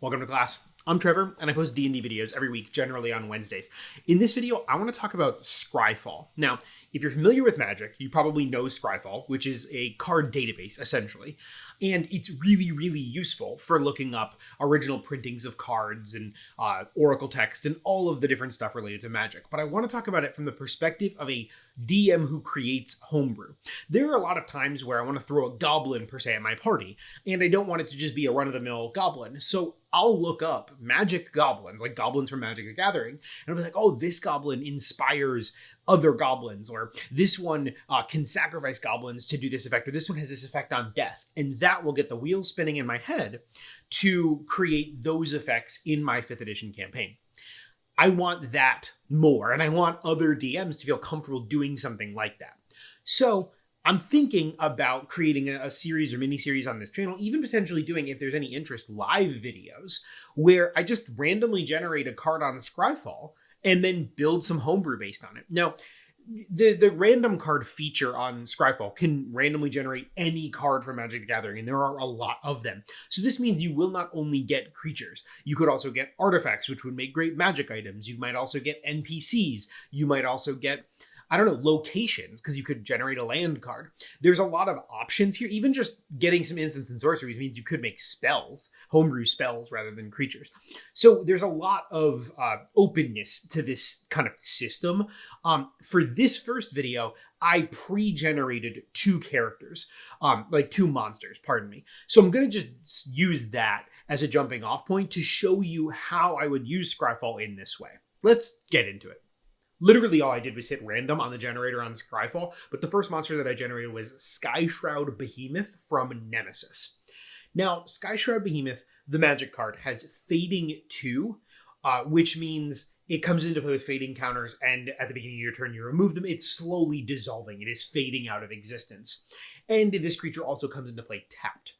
Welcome to class. I'm Trevor, and I post D&D videos every week, generally on Wednesdays. In this video, I want to talk about Scryfall. Now, if you're familiar with Magic, you probably know Scryfall, which is a card database, essentially. And it's really, really useful for looking up original printings of cards and oracle text and all of the different stuff related to Magic. But I want to talk about it from the perspective of a DM who creates Homebrew. There are a lot of times where I want to throw a goblin, per se, at my party, and I don't want it to just be a run-of-the-mill goblin. So I'll look up magic goblins, like goblins from Magic the Gathering, and I'll be like, oh, this goblin inspires other goblins, or this one can sacrifice goblins to do this effect, or this one has this effect on death. And that will get the wheels spinning in my head to create those effects in my 5th edition campaign. I want that more, and I want other DMs to feel comfortable doing something like that. So I'm thinking about creating a series or mini-series on this channel, even potentially doing, if there's any interest, live videos where I just randomly generate a card on Scryfall and then build some homebrew based on it. Now, the random card feature on Scryfall can randomly generate any card from Magic the Gathering, and there are a lot of them. So this means you will not only get creatures, you could also get artifacts, which would make great magic items. You might also get NPCs. You might also get, I don't know, locations, because you could generate a land card. There's a lot of options here. Even just getting some instants and sorceries means you could make spells, homebrew spells rather than creatures. So there's a lot of openness to this kind of system. For this first video, I pre-generated 2 characters, like 2 monsters, pardon me. So I'm going to just use that as a jumping off point to show you how I would use Scryfall in this way. Let's get into it. Literally all I did was hit random on the generator on Scryfall, but the first monster that I generated was Skyshroud Behemoth from Nemesis. Now, Skyshroud Behemoth, the magic card, has Fading 2, which means it comes into play with fading counters, and at the beginning of your turn you remove them. It's slowly dissolving. It is fading out of existence. And this creature also comes into play tapped,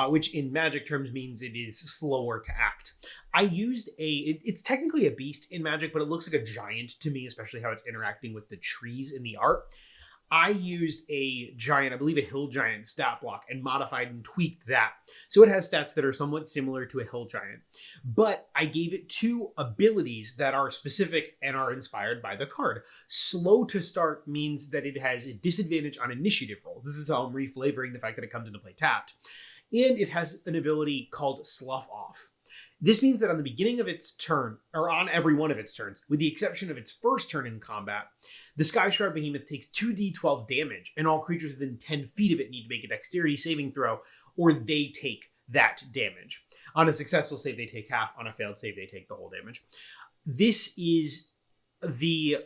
which in Magic terms means it is slower to act. I used it's technically a beast in Magic, but it looks like a giant to me, especially how it's interacting with the trees in the art. I used a giant, I believe a hill giant stat block, and modified and tweaked that. So it has stats that are somewhat similar to a hill giant. But I gave it 2 abilities that are specific and are inspired by the card. Slow to start means that it has a disadvantage on initiative rolls. This is how I'm reflavoring the fact that it comes into play tapped. And it has an ability called Slough Off. This means that on the beginning of its turn, or on every one of its turns, with the exception of its first turn in combat, the Skyshroud Behemoth takes 2d12 damage, and all creatures within 10 feet of it need to make a dexterity saving throw, or they take that damage. On a successful save, they take half. On a failed save, they take the whole damage. This is the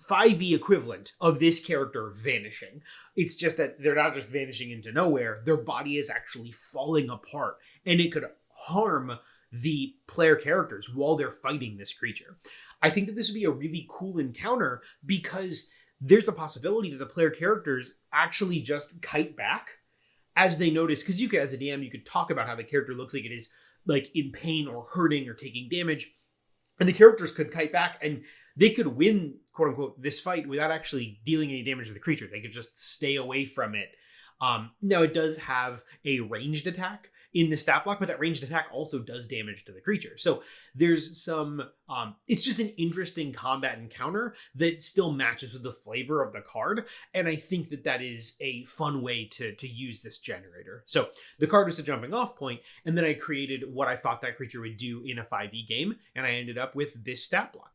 5e equivalent of this character vanishing. It's just that they're not just vanishing into nowhere. Their body is actually falling apart, and it could harm the player characters while they're fighting this creature. I think that this would be a really cool encounter because there's a possibility that the player characters actually just kite back as they notice, because you could, as a DM, you could talk about how the character looks like it is like in pain or hurting or taking damage, and the characters could kite back and they could win, quote unquote, this fight without actually dealing any damage to the creature. They could just stay away from it. Now it does have a ranged attack in the stat block, but that ranged attack also does damage to the creature. So there's some, it's just an interesting combat encounter that still matches with the flavor of the card. And I think that that is a fun way to use this generator. So the card was a jumping off point, and then I created what I thought that creature would do in a 5e game, and I ended up with this stat block.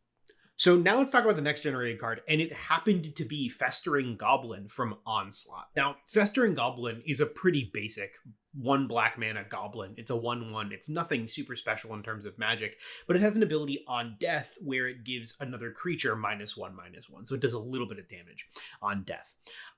So now let's talk about the next generated card, and it happened to be Festering Goblin from Onslaught. Now, Festering Goblin is a pretty basic 1 black mana goblin. It's a 1/1. It's nothing super special in terms of magic, but it has an ability on death where it gives another creature -1/-1. So it does a little bit of damage on death.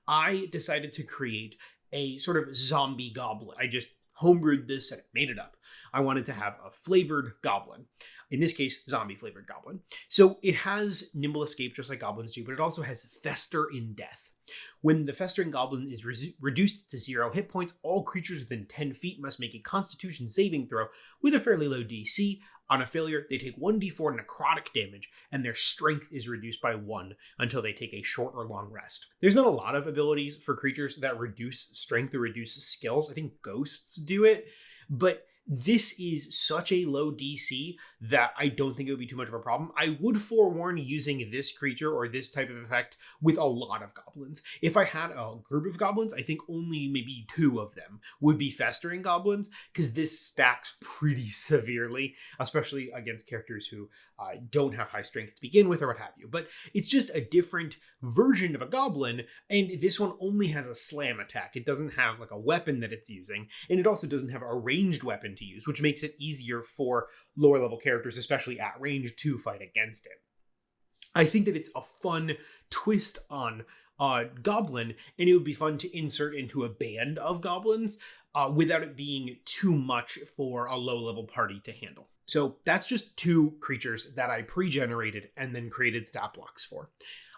I decided to create a sort of zombie goblin. I just homebrewed this and made it up. I wanted to have a flavored goblin. In this case, zombie flavored goblin. So it has nimble escape just like goblins do, but it also has fester in death. When the festering goblin is reduced to 0 hit points, all creatures within 10 feet must make a constitution saving throw with a fairly low DC. On a failure, they take 1d4 necrotic damage, and their strength is reduced by 1 until they take a short or long rest. There's not a lot of abilities for creatures that reduce strength or reduce skills. I think ghosts do it, but This is such a low DC that I don't think it would be too much of a problem. I would forewarn using this creature or this type of effect with a lot of goblins. If I had a group of goblins, I think only maybe 2 of them would be festering goblins, because this stacks pretty severely, especially against characters who don't have high strength to begin with or what have you. But it's just a different version of a goblin, and this one only has a slam attack. It doesn't have like a weapon that it's using, and it also doesn't have a ranged weapon to use, which makes it easier for lower level characters, especially at range, to fight against it. I think that it's a fun twist on goblin, and it would be fun to insert into a band of goblins without it being too much for a low level party to handle. So that's just 2 creatures that I pre-generated and then created stat blocks for.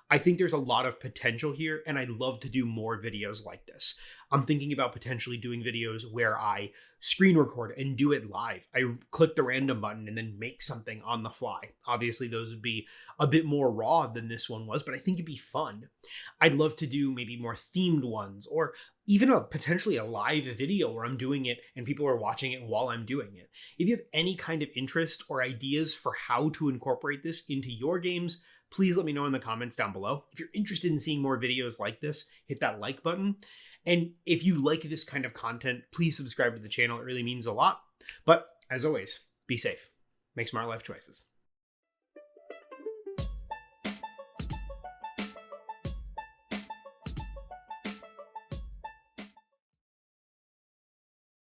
I think there's a lot of potential here, and I'd love to do more videos like this. I'm thinking about potentially doing videos where I screen record and do it live. I click the random button and then make something on the fly. Obviously, those would be a bit more raw than this one was, but I think it'd be fun. I'd love to do maybe more themed ones, or even potentially a live video where I'm doing it and people are watching it while I'm doing it. If you have any kind of interest or ideas for how to incorporate this into your games, please let me know in the comments down below. If you're interested in seeing more videos like this, hit that like button. And if you like this kind of content, please subscribe to the channel. It really means a lot. But as always, be safe. Make smart life choices.